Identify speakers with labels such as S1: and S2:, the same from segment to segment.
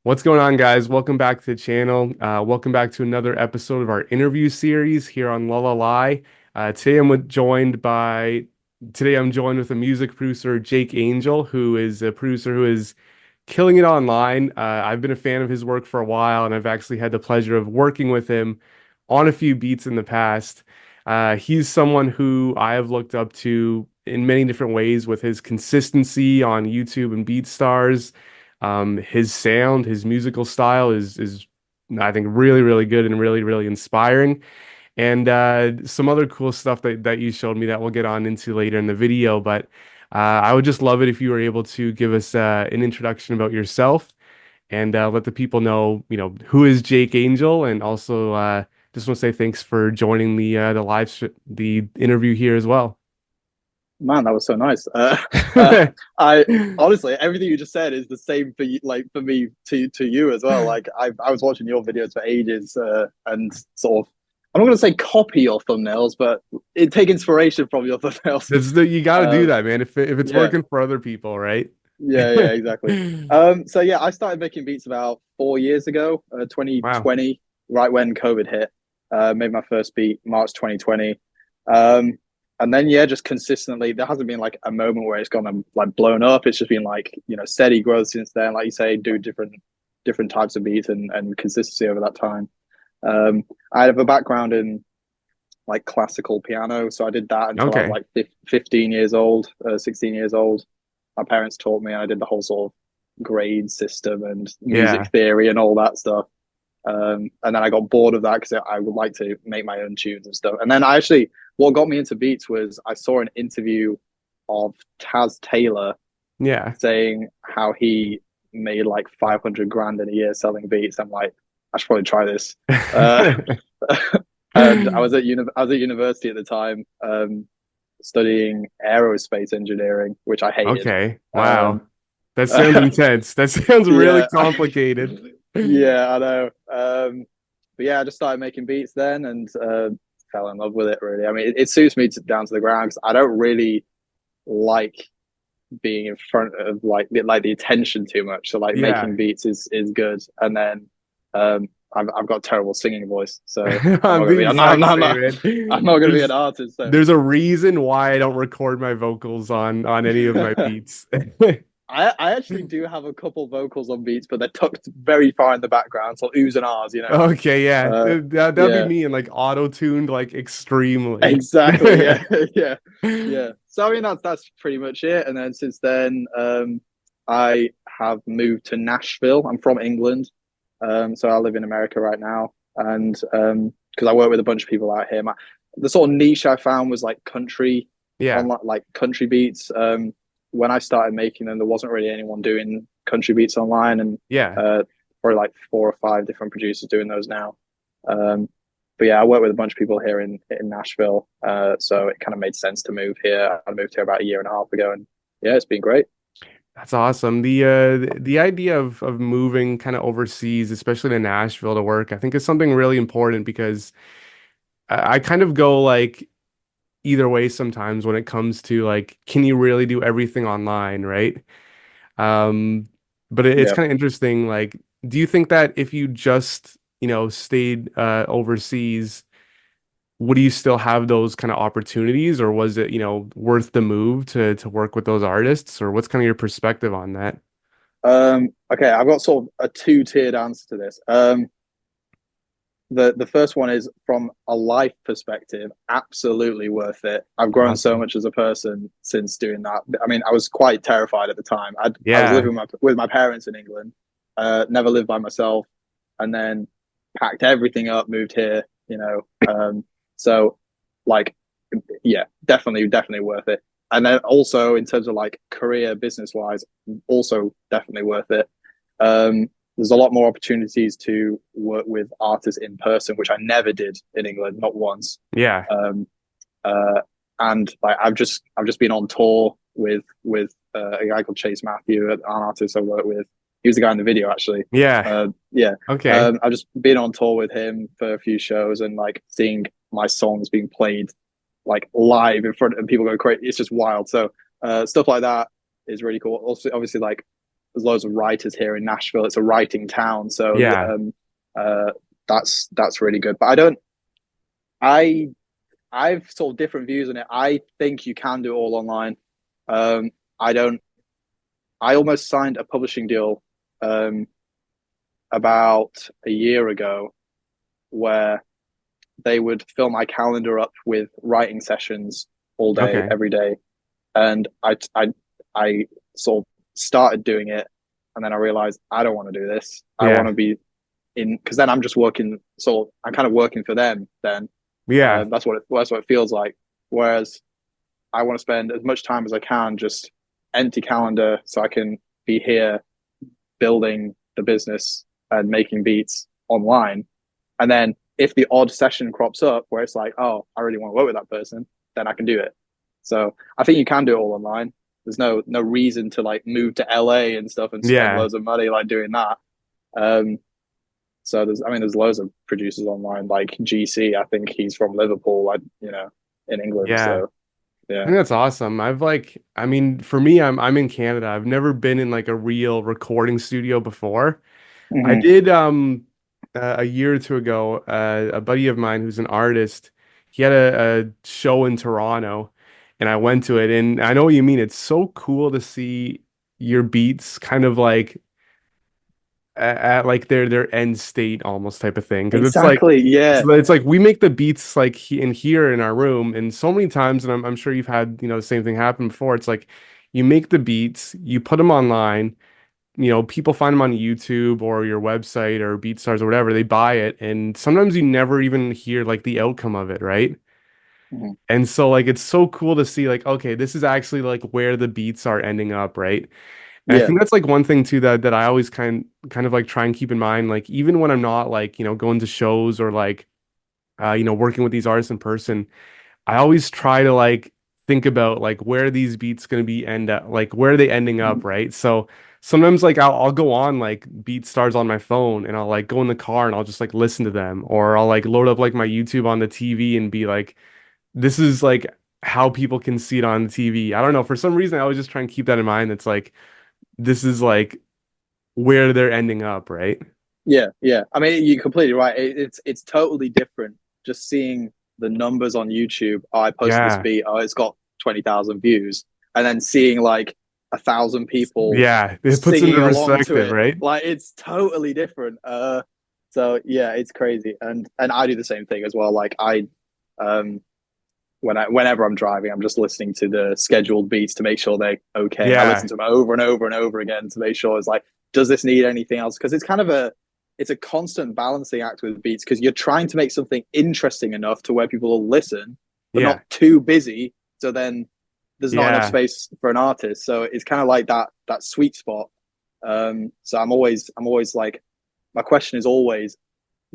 S1: What's going on, guys? Welcome back to the channel. Welcome back to another episode of our interview series here on LALAL.AI. Today I'm joined with a music producer, Jake Angel, who is a producer who is killing it online. I've been a fan of his work for a while, and I've actually had the pleasure of working with him on a few beats in the past. He's someone who I have looked up to in many different ways with his consistency on YouTube and BeatStars. His sound, his musical style is I think really good and really inspiring. And some other cool stuff that you showed me that we'll get on into later in the video. But I would just love it if you were able to give us an introduction about yourself and let the people know, who is Jake Angel, and also just want to say thanks for joining the interview here as well.
S2: Man, that was so nice. Uh, I honestly, everything you just said is the same for you, like for me to you as well. Like I was watching your videos for ages, and sort of, I'm not going to say copy your thumbnails, but take inspiration from your thumbnails.
S1: You got to do
S2: Um,
S1: that, man. If it's
S2: yeah,
S1: working for other people, right?
S2: yeah, exactly. So yeah, I started making beats about 4 years ago,
S1: Wow.
S2: 2020, right when COVID hit. Made my first beat March 2020. Um, and then yeah, just consistently, there hasn't been like a moment where it's gone and like blown up. It's just been like, steady growth since then. Like you say, do different types of beats and consistency over that time. I have a background in like classical piano, so I did that until I was
S1: Okay.
S2: like 15 years old, 16 years old. My parents taught me. I did the whole sort of grade system and music
S1: Yeah.
S2: theory and all that stuff. And then I got bored of that because I would like to make my own tunes and stuff. And then what got me into beats was I saw an interview of Taz Taylor
S1: Yeah.
S2: saying how he made like 500 grand in a year selling beats. I'm like, I should probably try this. Uh, and I was at university at the time, studying aerospace engineering, which I hated.
S1: Okay. Wow.
S2: Um,
S1: That sounds intense. That sounds really
S2: yeah,
S1: complicated.
S2: yeah, I know. But yeah, I just started making beats then and fell in love with it. Really, I mean, it suits me down to the ground because I don't really like being in front of like the attention too much. So like
S1: Yeah.
S2: making beats is good, and then I've got a terrible singing voice, so
S1: I'm the exact same,
S2: I'm
S1: man.
S2: not gonna be an artist. So
S1: There's a reason why I don't record my vocals on any of my beats.
S2: I actually do have a couple vocals on beats, but they're tucked very far in the background, so oohs and ahs, you know.
S1: Okay, yeah.
S2: Uh,
S1: That'd be
S2: yeah,
S1: me and like auto-tuned like extremely.
S2: exactly. Yeah, yeah, yeah. So I mean, that's pretty much it. And then since then, I have moved to Nashville. I'm from England, so I live in America right now, and because I work with a bunch of people out here, the sort of niche I found was like country,
S1: Yeah.
S2: on like country beats. When I started making them, there wasn't really anyone doing country beats online, and
S1: Yeah.
S2: probably like four or five different producers doing those now. Um, but yeah, I work with a bunch of people here in Nashville, so it kind of made sense to move here. I moved here about a year and a half ago, and yeah, it's been great.
S1: That's awesome. The idea of moving kind of overseas, especially to Nashville to work, I think is something really important because I kind of go like either way sometimes when it comes to like, can you really do everything online, right? Um, but it's
S2: Yeah.
S1: kind of interesting. Like, do you think that if you just, stayed overseas, would you still have those kind of opportunities, or was it, worth the move to work with those artists, or what's kind of your perspective on that?
S2: Okay, I've got sort of a two-tiered answer to this. The first one is from a life perspective, absolutely worth it. I've grown so
S1: Awesome.
S2: much as a person since doing that. I mean, I was quite terrified at the time. I was
S1: Yeah.
S2: living with my parents in England, never lived by myself, and then packed everything up, moved here. So like, yeah, definitely worth it. And then also in terms of like career business wise, also definitely worth it. There's a lot more opportunities to work with artists in person, which I never did in England, not once.
S1: Yeah.
S2: Um, uh, and like I've just been on tour with a guy called Chase Matthew, an artist I work with. He was the guy in the video actually.
S1: Yeah.
S2: Yeah,
S1: Okay.
S2: I've just been on tour with him for a few shows and like seeing my songs being played like live in front of people going crazy. It's just wild. So stuff like that is really cool. Also, obviously, like there's loads of writers here in Nashville. It's a writing town, so
S1: Yeah.
S2: uh, that's really good. But I don't. I I've sort of different views on it. I think you can do it all online. I don't. I almost signed a publishing deal um, about a year ago where they would fill my calendar up with writing sessions all day,
S1: Okay.
S2: every day, and I sort of started doing it, and then I realized I don't want to do this. I want
S1: Yeah.
S2: to be in because then I'm just working. So I'm kind of working for them. Then
S1: Yeah.
S2: that's what it feels like. Whereas I want to spend as much time as I can just empty calendar so I can be here building the business and making beats online. And then if the odd session crops up where it's like, oh, I really want to work with that person, then I can do it. So I think you can do it all online. There's no reason to like move to LA and stuff and spend
S1: Yeah.
S2: loads of money like doing that. Um, so there's loads of producers online like GC. I think he's from Liverpool, like in England.
S1: Yeah.
S2: So
S1: I
S2: yeah.
S1: think that's awesome. I mean, for me, I'm in Canada. I've never been in like a real recording studio before. I
S2: Mm-hmm.
S1: did a year or two ago, a buddy of mine who's an artist, he had a show in Toronto and I went to it and I know what you mean. It's so cool to see your beats kind of like at like their end state almost type of thing because it's like
S2: Exactly. Yeah.
S1: it's like we make the beats like in here in our room and so many times and I'm sure you've had the same thing happen before. It's like you make the beats, you put them online, people find them on YouTube or your website or BeatStars or whatever, they buy it, and sometimes you never even hear like the outcome of it, right?
S2: Mm-hmm.
S1: And so like it's so cool to see like, okay, this is actually like where the beats are ending up, right? And I
S2: Yeah.
S1: think that's like one thing too that I always kind of like try and keep in mind, like even when I'm not like, going to shows or like working with these artists in person, I always try to like think about like where these beats gonna be end up, like where are they ending
S2: Mm-hmm.
S1: up, right? So sometimes like I'll go on like BeatStars on my phone and I'll like go in the car and I'll just like listen to them, or I'll like load up like my YouTube on the TV and be like, this is like how people can see it on the TV. I don't know. For some reason, I always just try and keep that in mind. It's like this is like where they're ending up, right?
S2: Yeah, yeah. I mean, you're completely right. It's totally different just seeing the numbers on YouTube. Oh, I posted this
S1: Yeah.
S2: beat. Oh, it's got 20,000 views, and then seeing like 1,000 people
S1: Yeah. It puts into
S2: singing along to
S1: perspective,
S2: it.
S1: right?
S2: Like it's totally different. So yeah, it's crazy, and I do the same thing as well. Like um, whenever I'm driving, I'm just listening to the scheduled beats to make sure they're okay. I listen
S1: Yeah.
S2: to them over and over and over again to make sure it's like, does this need anything else? Because it's a constant balancing act with beats because you're trying to make something interesting enough to where people will listen, but
S1: Yeah.
S2: not too busy. So then there's not enough
S1: Yeah.
S2: space for an artist. So it's kind of like that sweet spot. So I'm always like, my question is always,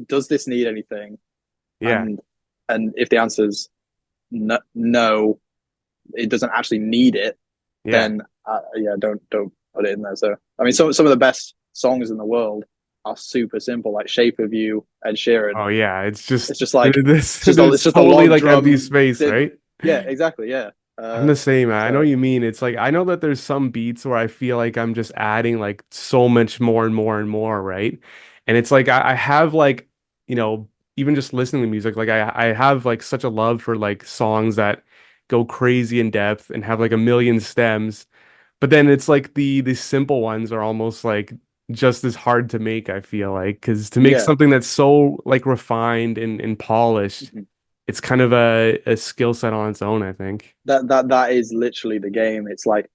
S2: does this need anything?
S1: Yeah.
S2: And if the answer's no, it doesn't actually need it,
S1: Yeah.
S2: then yeah, don't put it in there. So I mean, some of the best songs in the world are super simple, like "Shape of You," Ed Sheeran.
S1: Oh yeah, it's just
S2: It's just like it's
S1: there's
S2: just a
S1: totally
S2: log
S1: like empty
S2: drum.
S1: space, right?
S2: Yeah, exactly. Yeah.
S1: I'm the same, man. I know what
S2: So
S1: you mean. It's like I know that there's some beats where I feel like I'm just adding like so much more and more and more, right? And it's like I have like, you know, even just listening to music, like I have like such a love for like songs that go crazy in depth and have like a million stems. But then it's like the simple ones are almost like just as hard to make, I feel like, because to make
S2: yeah,
S1: something that's so like refined and polished,
S2: mhm.
S1: it's kind of a skill set on its own, I think.
S2: That is literally the game. It's like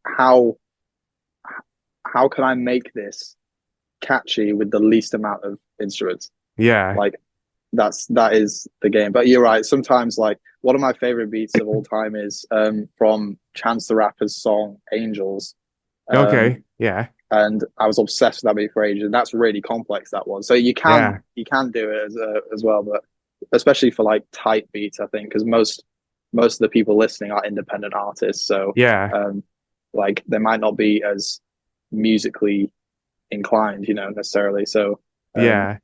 S2: how can I make this catchy with the least amount of instruments?
S1: Yeah.
S2: Like that is the game. But you're right. Sometimes like one of my favorite beats of all time is from Chance the Rapper's song Angels. Um
S1: Okay. Yeah.
S2: and I was obsessed with that beat for ages. And that's really complex that one. So you can
S1: Yeah.
S2: you can do it as well, but especially for like tight beats, I think, because most of the people listening are independent artists. So
S1: Yeah.
S2: um like they might not be as musically inclined, necessarily. So um
S1: Yeah.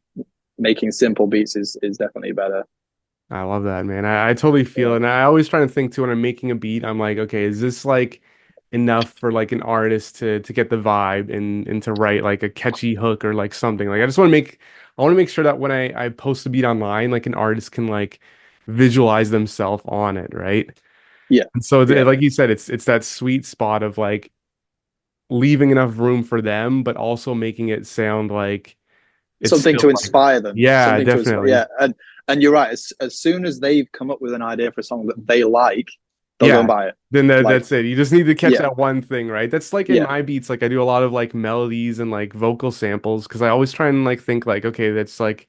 S2: making simple beats is definitely better.
S1: I love that, man. I totally feel it.
S2: Yeah.
S1: And I always try to think too when I'm making a beat, I'm like, okay, is this like enough for like an artist to get the vibe and to write like a catchy hook or like something. Like I want to make sure that when I post a beat online, like an artist can like visualize themselves on it, right?
S2: Yeah,
S1: And so
S2: yeah.
S1: like you said, it's that sweet spot of like leaving enough room for them, but also making it sound like it's
S2: Something
S1: still
S2: to
S1: like,
S2: inspire them.
S1: yeah,
S2: Something to inspire.
S1: definitely.
S2: Yeah, and you're right. As soon as they've come up with an idea for a song that they like, they'll go and
S1: Yeah.
S2: buy it.
S1: Then
S2: Like,
S1: that's it. You just need to catch
S2: yeah,
S1: that one thing, right? That's like in
S2: yeah,
S1: my beats, like I do a lot of like melodies and like vocal samples because I always try and like think like, okay, that's like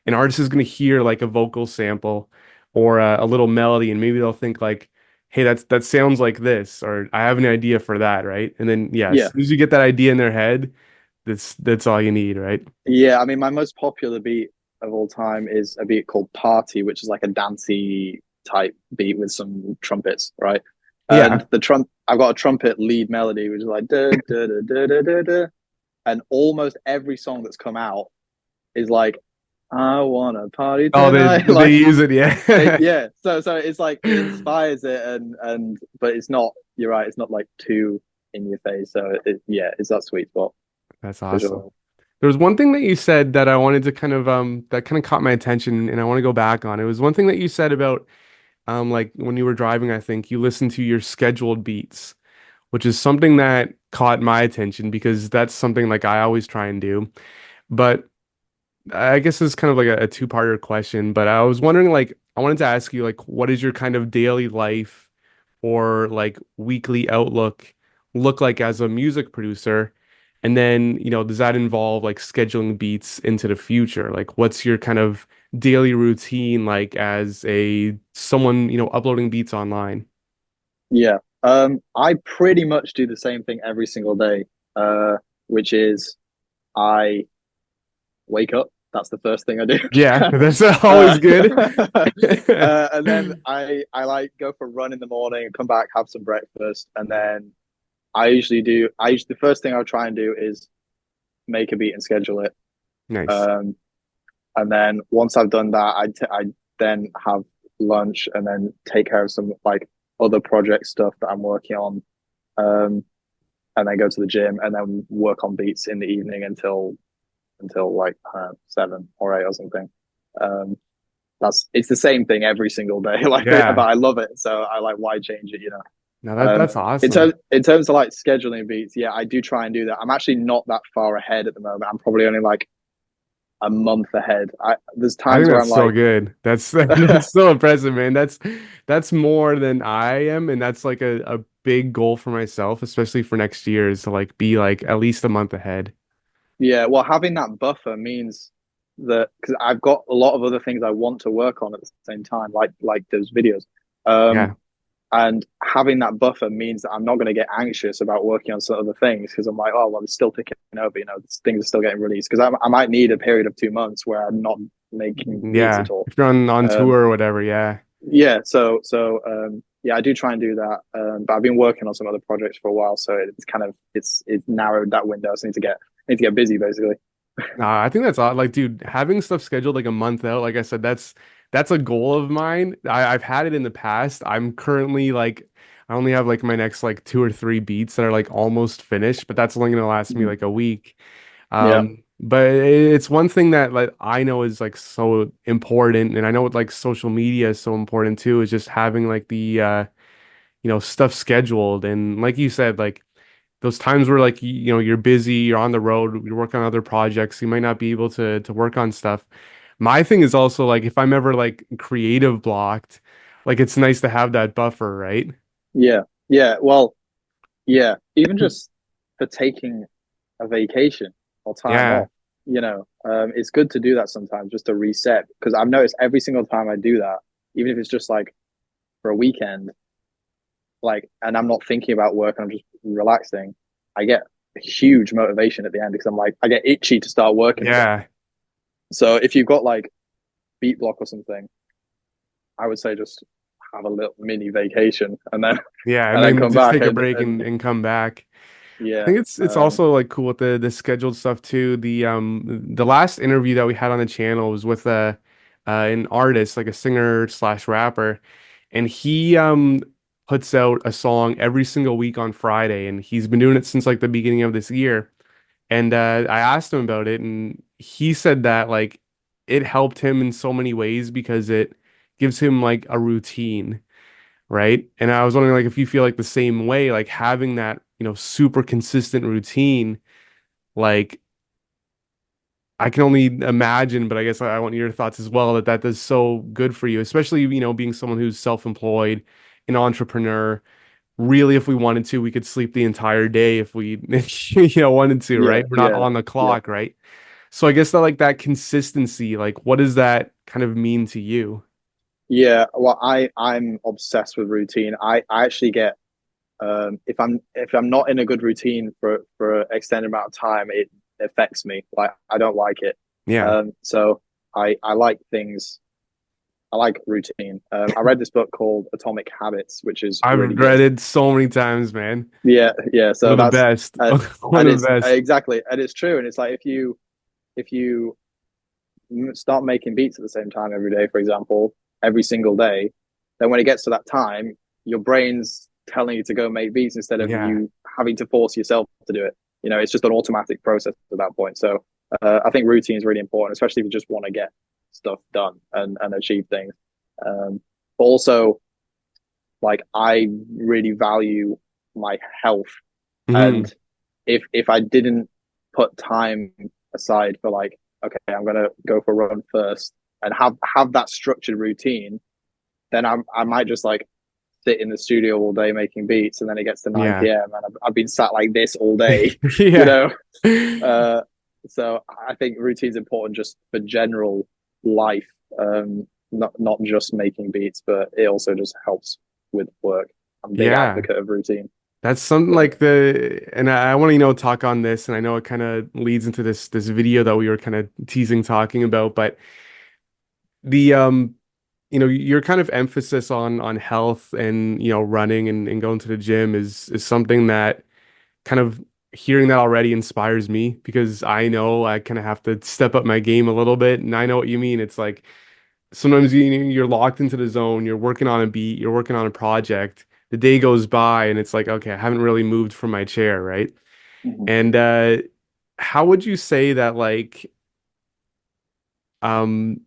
S1: an artist is gonna hear like a vocal sample or a little melody and maybe they'll think like, hey, that sounds like this, or I have an idea for that, right? And then yeah, as
S2: yeah,
S1: soon as you get that idea in their head, that's all you need, right?
S2: yeah. I mean, my most popular beat of all time is a beat called "Party," which is like a dancey type beat with some trumpets, right?
S1: Yeah.
S2: And I've got a trumpet lead melody, which is like da da da da da da da. And almost every song that's come out is like, "I wanna party
S1: Oh,
S2: tonight."
S1: they
S2: Like,
S1: use it, yeah.
S2: yeah. So it's like it inspires it, and but it's not. You're right. It's not like too in your face. So yeah, it's that sweet spot
S1: That's
S2: for
S1: awesome.
S2: sure.
S1: There was one thing that you said that I wanted to kind of that kind of caught my attention and I want to go back on. It was one thing that you said about like when you were driving, I think you listened to your scheduled beats, which is something that caught my attention because that's something like I always try and do. But I guess it's kind of like a two-parter question, but I was wondering like I wanted to ask you like what is your kind of daily life or like weekly outlook look like as a music producer? And then, does that involve like scheduling beats into the future? Like what's your kind of daily routine like as a someone, uploading beats online?
S2: Yeah. I pretty much do the same thing every single day, which is I wake up. That's the first thing I do.
S1: Yeah, that's always
S2: uh,
S1: good.
S2: and then I like go for a run in the morning and come back, have some breakfast, and then the first thing I'll try and do is make a beat and schedule it.
S1: Nice.
S2: Um, and then once I've done that, I then have lunch and then take care of some like other project stuff that I'm working on. Um, and then go to the gym and then work on beats in the evening until like 7 or 8 or something. Um, that's it's the same thing every single day. Like, but
S1: Yeah.
S2: I love it, so I like why change it, you know.
S1: No, that's
S2: In
S1: awesome.
S2: terms of like scheduling beats, yeah, I do try and do that. I'm actually not that far ahead at the moment. I'm probably only like a month ahead. There's
S1: I
S2: times
S1: think
S2: where
S1: that's
S2: I'm
S1: so
S2: like,
S1: good. That's so impressive, man. That's more than I am, and that's like a big goal for myself, especially for next year, is to like be like at least a month ahead.
S2: yeah, well, having that buffer means that because I've got a lot of other things I want to work on at the same time, like those videos. Um,
S1: Yeah.
S2: and having that buffer means that I'm not going to get anxious about working on some other things because I'm like, oh well, it's still ticking over. Things are still getting released because I might need a period of 2 months where I'm not making beats
S1: Yeah.
S2: at all.
S1: If you're on
S2: Um,
S1: tour or whatever, yeah.
S2: yeah, yeah, I do try and do that. But I've been working on some other projects for a while, so it's narrowed that window. So I need to get busy basically.
S1: Nah, I think that's odd. Like, dude, having stuff scheduled like a month out, like I said, that's a goal of mine. I've had it in the past. I'm currently like I only have like my next like two or three beats that are like almost finished, but that's only gonna last me
S2: Mhm.
S1: like a week.
S2: Yeah,
S1: But it's one thing that like I know is like so important, and I know like social media is so important too, is just having like the stuff scheduled. And like you said, like those times where like you're busy, you're on the road, you're working on other projects, you might not be able to work on stuff. My thing is also like if I'm ever like creative blocked, like it's nice to have that buffer, right?
S2: yeah, yeah. Well, yeah. Even just for taking a vacation or time
S1: Yeah.
S2: off, it's good to do that sometimes just to reset. Because I've noticed every single time I do that, even if it's just like for a weekend, like, and I'm not thinking about work, I'm just relaxing. I get huge motivation at the end because I'm like, I get itchy to start working again.
S1: Yeah.
S2: So if you've got like beat block or something, I would say just have a little mini vacation and then
S1: Yeah. And
S2: and then
S1: then
S2: come
S1: just
S2: back
S1: take a
S2: and
S1: break
S2: and
S1: and come back. I
S2: yeah,
S1: think it's also like cool with the scheduled stuff too. The last interview that we had on the channel was with a an artist, like a singer slash rapper, and he puts out a song every single week on Friday, and he's been doing it since like the beginning of this year. And I asked him about it, and he said that like it helped him in so many ways because it gives him like a routine, right? And I was wondering like if you feel like the same way, like having that, super consistent routine, like I can only imagine, but I guess I want your thoughts as well that that does so good for you, especially, being someone who's self-employed, an entrepreneur. Really, if we wanted to, we could sleep the entire day if we, wanted to,
S2: Yeah,
S1: right? We're not
S2: yeah,
S1: on the
S2: yeah.
S1: clock, right? So I guess that like that consistency, like what does that kind of mean to you?
S2: Yeah, well, I'm obsessed with routine. I actually get if I'm not in a good routine for an extended amount of time, it affects me. Like I don't like it.
S1: Yeah.
S2: So I like things. I like routine. I read this book called Atomic Habits, which is really
S1: I've read
S2: good.
S1: it so many times, man.
S2: Yeah, yeah.
S1: One
S2: So
S1: of the
S2: that's
S1: best. One
S2: and
S1: of the
S2: it's
S1: best.
S2: exactly, and it's true. And it's like if you start making beats at the same time every day, for example, every single day, then when it gets to that time, your brain's telling you to go make beats instead of
S1: Yeah.
S2: you having to force yourself to do it. You know, it's just an automatic process at that point. So I think routine is really important, especially if you just want to get stuff done and achieve things. But also, like, I really value my health,
S1: Hmm.
S2: and if I didn't put time aside for like, okay, I'm gonna go for a run first and have that structured routine, then I might just like sit in the studio all day making beats, and then it gets to
S1: Yeah.
S2: 9 p.m. and I've been sat like this all day, you
S1: Yeah.
S2: know. Uh, so I think routine's important just for general life, not just making beats, but it also just helps with work. I'm a big
S1: Yeah.
S2: advocate of routine.
S1: That's something
S2: So
S1: like and I want to, talk on this, and I know it kind of leads into this video that we were kind of teasing talking about, but the your kind of emphasis on health and running and going to the gym is something that kind of hearing that already inspires me because I know I kind of have to step up my game a little bit, and I know what you mean. It's like sometimes you're locked into the zone, you're working on a beat, you're working on a project. The day goes by and it's like, okay, I haven't really moved from my chair, right?
S2: mhm.
S1: And how would you say that like um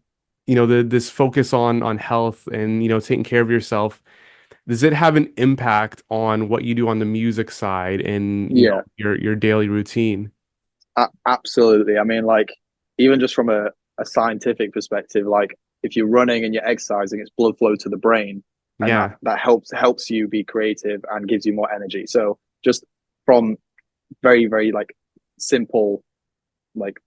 S1: this focus on health and taking care of yourself, does it have an impact on what you do on the music side and
S2: Yeah,
S1: your daily routine?
S2: absolutely. I mean, like, even just from a scientific perspective, like if you're running and you're exercising, it's blood flow to the brain, and
S1: Yeah.
S2: that helps you be creative and gives you more energy. So just from very like simple like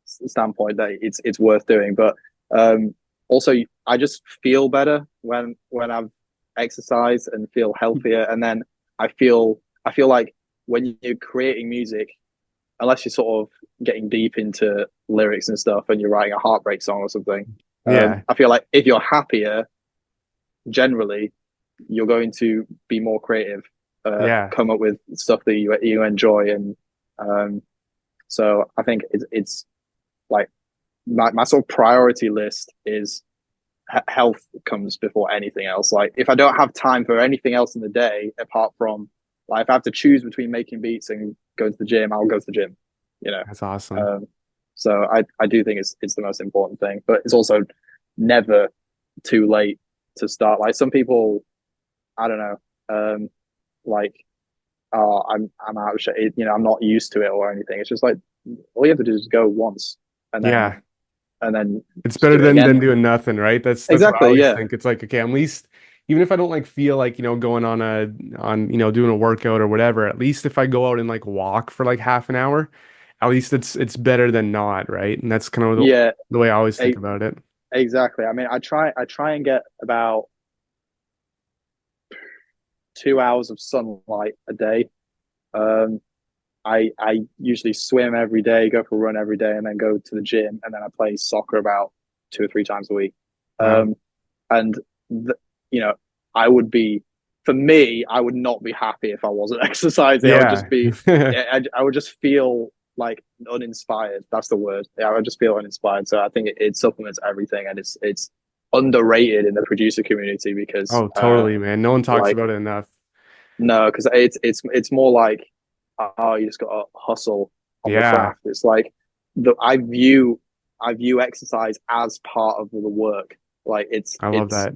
S2: standpoint, that it's worth doing. But um, also, I just feel better when I've exercised and feel healthier, and then I feel like when you're creating music, unless you're sort of getting deep into lyrics and stuff and you're writing a heartbreak song or something,
S1: Yeah.
S2: I feel like if you're happier, generally, you're going to be more creative,
S1: Yeah.
S2: come up with stuff that you enjoy, and um, so I think it's like my sort of priority list is health comes before anything else. Like if I don't have time for anything else in the day apart from like if I have to choose between making beats and going to the gym, I'll go to the gym. You know,
S1: That's awesome.
S2: um, so I do think it's the most important thing, but it's also never too late to start. Like some people, I don't know, like oh I'm out of shape, you know, I'm not used to it or anything. It's just like all you have to do is go once and then
S1: Yeah.
S2: and then
S1: It's
S2: just
S1: better
S2: do it
S1: than
S2: again.
S1: doing nothing, right? That's what I
S2: Exactly.
S1: always
S2: Yeah.
S1: think. It's like, okay, at least even if I don't like feel like, going doing a workout or whatever, at least if I go out and like walk for like half an hour, at least it's better than not, right? And that's kind of
S2: Yeah.
S1: the way I always think
S2: E-
S1: about it.
S2: exactly. I mean, I try and get about 2 hours of sunlight a day. Um, I usually swim every day, go for a run every day, and then go to the gym, and then I play soccer about 2 or 3 times a week.
S1: Wow.
S2: Um, and the, you know, I would be, for me, I would not be happy if I wasn't exercising. I would just
S1: Yeah.
S2: be, yeah, I would just feel like uninspired. That's the word. Yeah, I would just feel uninspired. So I think it supplements everything, and it's underrated in the producer community because,
S1: Oh, totally, man. No one talks
S2: like
S1: about it enough.
S2: No, because it's more like, oh, you just got to hustle on the
S1: Yeah,
S2: craft. It's like the I view exercise as part of the work. Like
S1: I love that.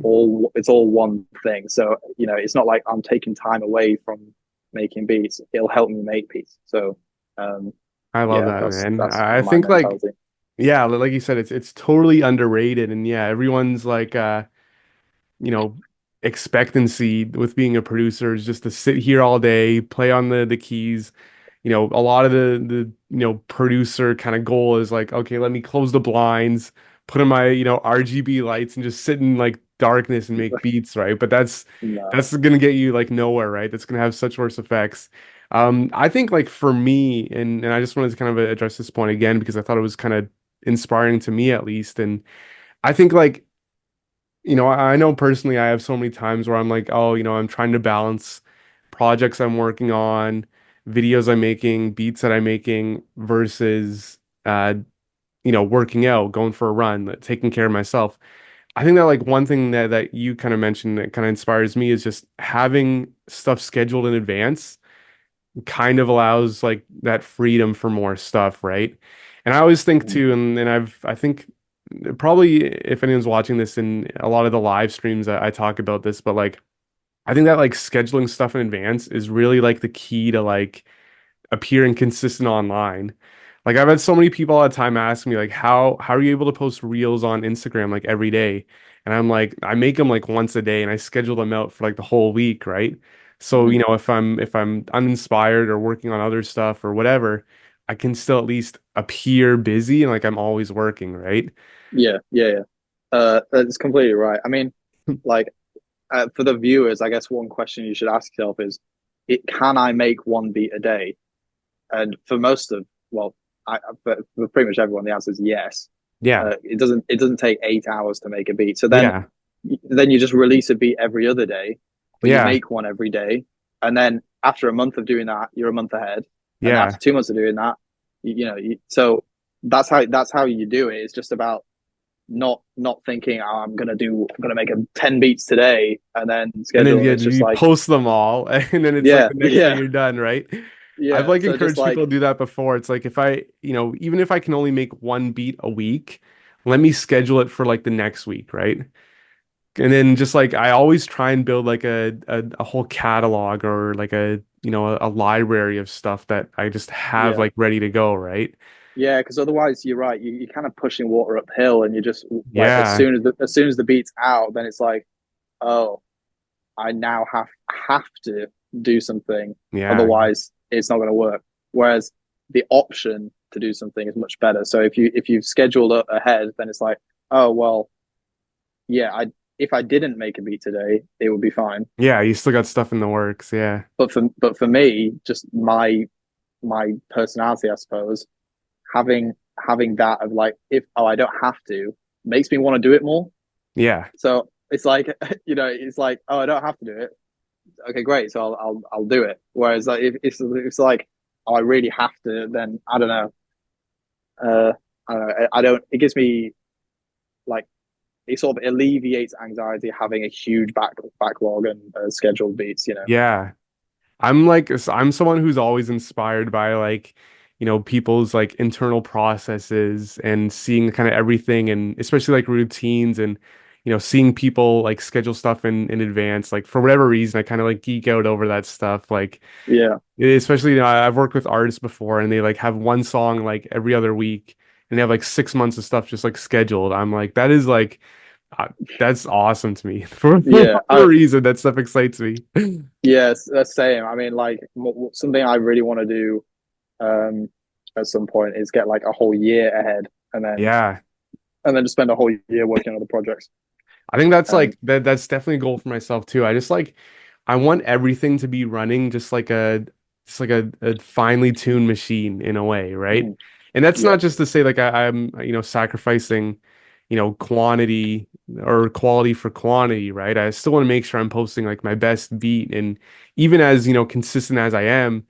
S2: it's all one thing. So you know, it's not like I'm taking time away from making beats. It'll help me make beats. So um,
S1: I love
S2: yeah,
S1: that, man.
S2: that's
S1: I
S2: my
S1: think like
S2: mentality.
S1: yeah, like you said, it's totally underrated, and yeah, everyone's like you know, expectancy with being a producer is just to sit here all day, play on the keys. You know, a lot of the producer kind of goal is like, okay, let me close the blinds, put in my, RGB lights and just sit in like darkness and make beats, right? But
S2: No.
S1: that's gonna get you like nowhere, right? That's gonna have such worse effects. I think like for me, and I just wanted to kind of address this point again because I thought it was kind of inspiring to me at least. And I think like I know personally I have so many times where I'm like, oh, I'm trying to balance projects I'm working on, videos I'm making, beats that I'm making versus working out, going for a run, taking care of myself. I think that like one thing that you kind of mentioned that kind of inspires me is just having stuff scheduled in advance kind of allows like that freedom for more stuff, right? And I always think
S2: Mhm.
S1: too, and I think probably if anyone's watching this in a lot of the live streams I talk about this, but like I think that like scheduling stuff in advance is really like the key to like appearing consistent online. Like I've had so many people all the time ask me like how are you able to post reels on Instagram like every day? And I'm like I make them like once a day and I schedule them out for like the whole week, right? So,
S2: Mhm.
S1: if I'm uninspired or working on other stuff or whatever, I can still at least appear busy and like I'm always working, right?
S2: Yeah, yeah, yeah. That's completely right. I mean, like for the viewers, I guess one question you should ask yourself is, can I make one beat a day? And for most of, well, for pretty much everyone, the answer is yes.
S1: Yeah.
S2: It doesn't take 8 hours to make a beat. So
S1: Yeah.
S2: then you just release a beat every other day, but you
S1: Yeah.
S2: make one every day. And then after a month of doing that, you're a month ahead. And
S1: Yeah.
S2: after 2 months of doing that, so that's how you do it. It's just about not thinking, oh, I'm gonna make a 10 beats today and then
S1: And then
S2: schedule them.
S1: yeah,
S2: It's just
S1: you
S2: like,
S1: post them all, and then it's like
S2: yeah,
S1: the next day
S2: yeah,
S1: you're done, right? I've
S2: yeah.
S1: like
S2: So just
S1: encouraged people
S2: like,
S1: to do that before. It's like if I, even if I can only make one beat a week, let me schedule it for like the next week, right? And then just like I always try and build like a whole catalog or like a library of stuff that I just have
S2: yeah,
S1: like ready to go, right?
S2: yeah, because otherwise you're right. You're kind of pushing water uphill, and you just like
S1: Yeah,
S2: as soon as the beat's out, then it's like, oh, I now have to do something,
S1: yeah,
S2: otherwise it's not going to work. Whereas the option to do something is much better. So if you've scheduled it ahead, then it's like, oh well, yeah, I if I didn't make a beat today, it would be fine.
S1: yeah. You still got stuff in the works, yeah,
S2: But for me, just my personality, I suppose, having having that of like, if oh I don't have to, makes me want to do it more.
S1: yeah.
S2: So it's like, it's like, oh, I don't have to do it. Okay, great. So I'll do it. Whereas like, if it's like, oh, I really have to, then I don't know. Uh, I don't know. I don't. It gives me like, it sort of alleviates anxiety having a huge backlog and scheduled beats. You know.
S1: Yeah. I'm someone who's always inspired by like, people's like internal processes and seeing kind of everything and especially like routines and seeing people like schedule stuff in advance. Like for whatever reason, I kind of like geek out over that stuff. Like
S2: Yeah.
S1: especially, I've worked with artists before and they like have one song like every other week and they have like 6 months of stuff just like scheduled. I'm like, that is like that's awesome to me. For
S2: Yeah.
S1: whatever reason, that stuff excites me.
S2: Yes, that's same. I mean, like something I really want to do um at some point is get like a whole year ahead,
S1: Yeah.
S2: and then just spend a whole year working on the projects.
S1: I think that's
S2: Um,
S1: like that's definitely a goal for myself too. I just like I want everything to be running just like a finely tuned machine in a way, right?
S2: mhm,
S1: And that's
S2: yeah,
S1: not just to say like I'm sacrificing, quantity or quality for quantity, right? I still want to make sure I'm posting like my best beat and even as, consistent as I am,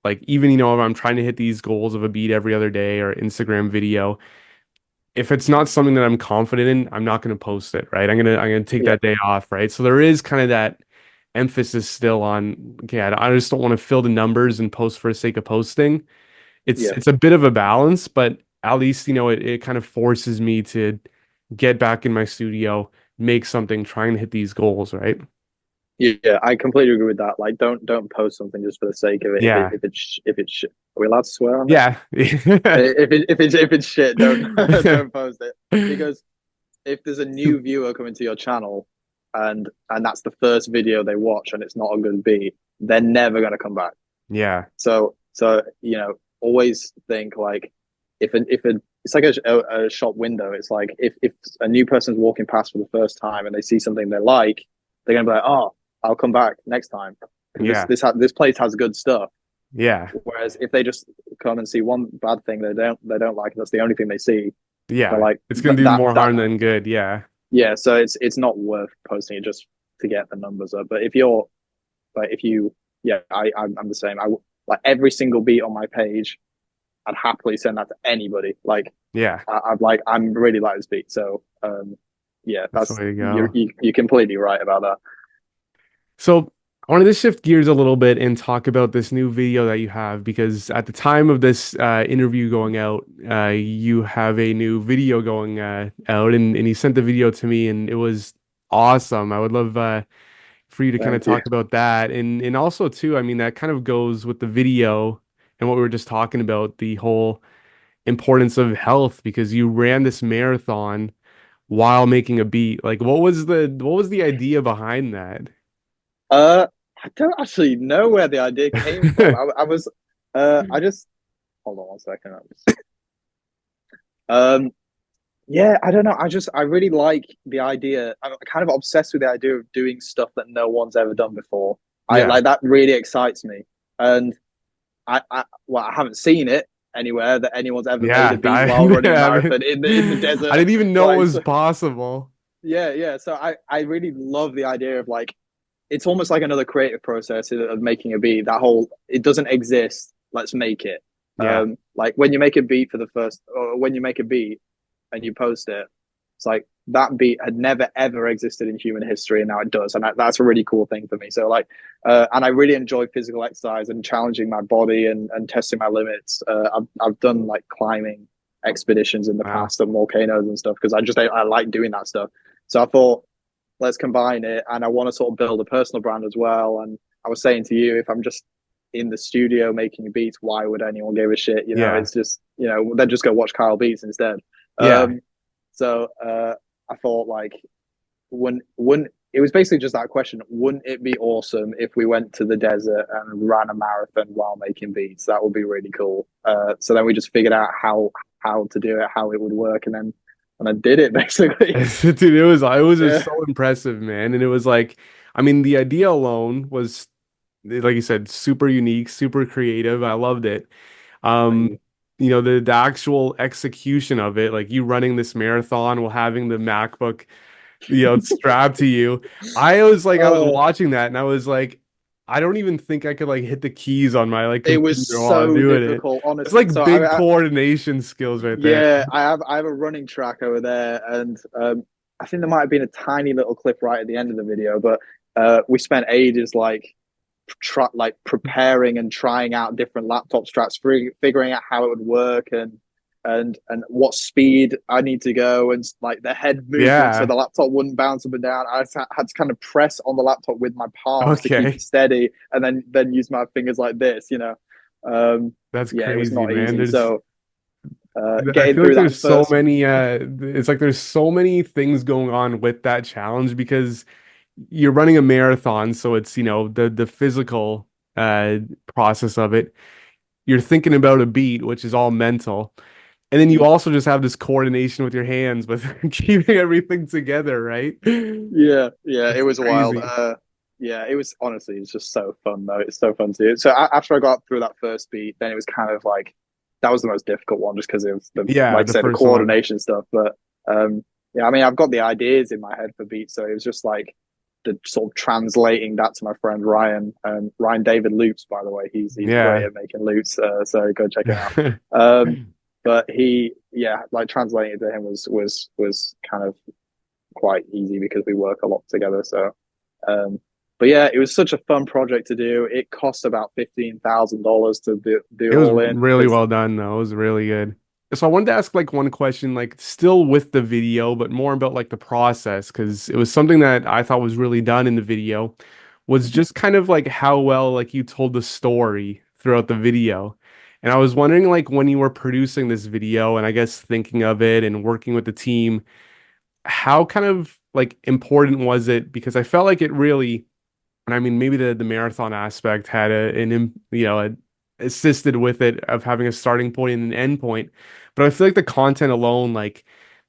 S1: like even, if I'm trying to hit these goals of a beat every other day or Instagram video, if it's not something that I'm confident in, I'm not going to post it, right? I'm gonna take
S2: yeah,
S1: that day off, right? So there is kind of emphasis still on, okay, I just don't want to fill the numbers and post for the sake of posting. It's
S2: Yeah.
S1: it's a bit of a balance, but at least, it kind of forces me to get back in my studio, make something, trying to hit these goals, right?
S2: Yeah, I completely agree with that. Like, don't post something just for the sake of it.
S1: Yeah.
S2: If it's shit. Are we allowed to swear on this?
S1: Yeah.
S2: If it's shit, don't don't post it, because if there's a new viewer coming to your channel and that's the first video they watch and it's not a good beat, they're never gonna come back.
S1: Yeah.
S2: So always think like if it's like a shop window. It's like if a new person's walking past for the first time and they see something they like, they're gonna be like, oh, I'll come back next time because
S1: Yeah.
S2: this place has good stuff.
S1: Yeah.
S2: Whereas if they just come and see one bad thing they don't like, and that's the only thing they see, they're
S1: Yeah.
S2: like
S1: It's gonna do
S2: that
S1: more
S2: that
S1: harm than good. Yeah.
S2: yeah. So it's not worth posting it just to get the numbers up. But if you're like if you yeah, I'm the same. I like every single beat on my page. I'd happily send that to anybody. Like
S1: Yeah.
S2: I'm really like this beat. So yeah,
S1: That's the
S2: that's
S1: way to go.
S2: you're completely right about that.
S1: So I wanted to shift gears a little bit and talk about this new video that you have because at the time of this interview going out, you have a new video going out and you sent the video to me and it was awesome. I would love for you to kind of
S2: Thank you.
S1: talk about that. And also too, I mean, that kind of goes with the video and what we were just talking about, the whole importance of health because you ran this marathon while making a beat. Like what was the idea behind that?
S2: I don't actually know where the idea came from. I was I just hold on one second. Um yeah, I don't know. I really like the idea. I'm kind of obsessed with the idea of doing stuff that no one's ever done before. I
S1: Yeah.
S2: like that really excites me. And I haven't seen it anywhere that anyone's ever made a
S1: Yeah,
S2: beat while running a
S1: I mean,
S2: marathon in the
S1: I
S2: desert.
S1: didn't even know it
S2: Like
S1: was
S2: so,
S1: possible.
S2: yeah. So I really love the idea of like it's almost like another creative process of making a beat. That whole it doesn't exist. Let's make it.
S1: Yeah.
S2: Like when you make a beat for the first, or when you make a beat and you post it, it's like that beat had never ever existed in human history, and now it does, and that's a really cool thing for me. So like, and I really enjoy physical exercise and challenging my body and testing my limits. I've done like climbing expeditions in the
S1: Wow.
S2: past on volcanoes and stuff because I like doing that stuff. So I thought let's combine it, and I want to sort of build a personal brand as well. And I was saying to you, if I'm just in the studio making beats, why would anyone give a shit?
S1: Yeah.
S2: It's just then just go watch Kyle Beats instead.
S1: Yeah.
S2: So I thought like wouldn't it was basically just that question. Wouldn't it be awesome if we went to the desert and ran a marathon while making beats? That would be really cool. So then we just figured out how to do it, how it would work, and I did it basically.
S1: Dude, it was just
S2: Yeah,
S1: so impressive, man. And it was like, I mean, the idea alone was, like you said, super unique, super creative. I loved it.
S2: thank
S1: Um,
S2: you.
S1: the actual execution of it, like you running this marathon while having the MacBook, strapped to you. I was
S2: Oh,
S1: watching that and I was like, I don't even think I could like hit the keys on my like
S2: it was
S1: computer while I'm
S2: so
S1: doing it.
S2: difficult,
S1: It's
S2: honestly.
S1: like
S2: So
S1: big coordination skills right there.
S2: yeah, I have a running track over there, and I think there might have been a tiny little clip right at the end of the video, but we spent ages like preparing and trying out different laptop straps, figuring out how it would work and what speed I need to go and like the head movement so
S1: Yeah.
S2: the laptop wouldn't bounce up and down. I had to kind of press on the laptop with my palms to keep it
S1: Okay.
S2: steady, and then use my fingers like this. Um,
S1: That's
S2: yeah, it was
S1: crazy,
S2: not
S1: man.
S2: easy. So
S1: I
S2: getting
S1: feel like
S2: through that
S1: there's so
S2: first,
S1: many it's like there's so many things going on with that challenge because you're running a marathon, so it's, the physical uh process of it. You're thinking about a beat, which is all mental. And then you also just have this coordination with your hands with keeping everything together, right?
S2: yeah, it
S1: It's
S2: was wild.
S1: crazy.
S2: Yeah, it was honestly, it's just so fun though. It's so fun to do. So after I got through that first beat, then it was kind of like that was the most difficult one, just because it was the
S1: Yeah,
S2: like I
S1: the
S2: said, the
S1: first one.
S2: coordination stuff. But yeah, I mean, I've got the ideas in my head for beats, so it was just like the sort of translating that to my friend Ryan. Ryan David Loops, by the way, he's great
S1: Yeah.
S2: at making loops. So go check him out. But yeah, like translating it to him was kind of quite easy because we work a lot together. So um, but yeah, it was such a fun project to do. It cost about $15,000 to do
S1: It
S2: it
S1: was
S2: all in
S1: really
S2: because
S1: well done though. It was really good. So I wanted to ask like one question, like still with the video, but more about like the process, because it was something that I thought was really done in the video, was just kind of like how well like you told the story throughout the video. And I was wondering like when you were producing this video and I guess thinking of it and working with the team, how kind of like important was it? Because I felt like it really, and I mean, maybe the marathon aspect had assisted with it of having a starting point and an end point. But I feel like the content alone, like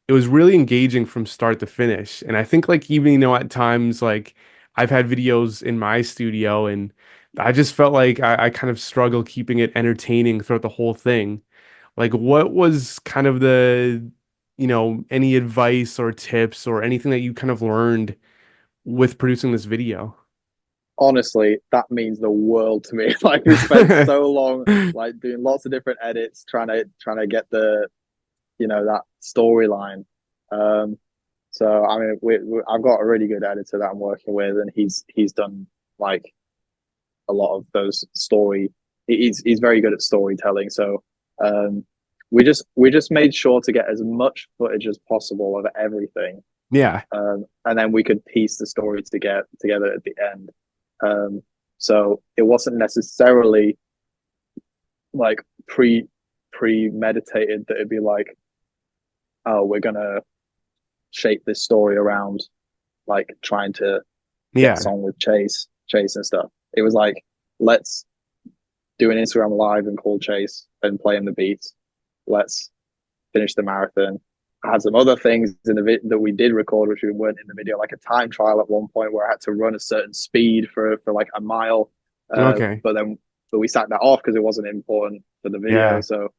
S1: it was really engaging from start to finish. And I think like even, at times like I've had videos in my studio and I just felt like I kind of struggle keeping it entertaining throughout the whole thing. Like what was kind of any advice or tips or anything that you kind of learned with producing this video?
S2: honestly, that means the world to me. Like we spent so long like doing lots of different edits, trying to get that storyline. Um, so I mean, I've got a really good editor that I'm working with, and he's done like a lot of those story. He's very good at storytelling. So um, we just made sure to get as much footage as possible of everything,
S1: Yeah.
S2: and then we could piece the story together at the end. Um, so it wasn't necessarily like premeditated that it'd be like, oh, we're gonna shape this story around like trying to get a
S1: Yeah.
S2: song with Chase and stuff. It was like, let's do an Instagram live and call Chase and play him the beats. Let's finish the marathon. I had some other things in the that we did record, which we weren't in the video, like a time trial at one point where I had to run a certain speed for like a mile.
S1: Okay.
S2: But we sat that off because it wasn't important for the video.
S1: Yeah.
S2: So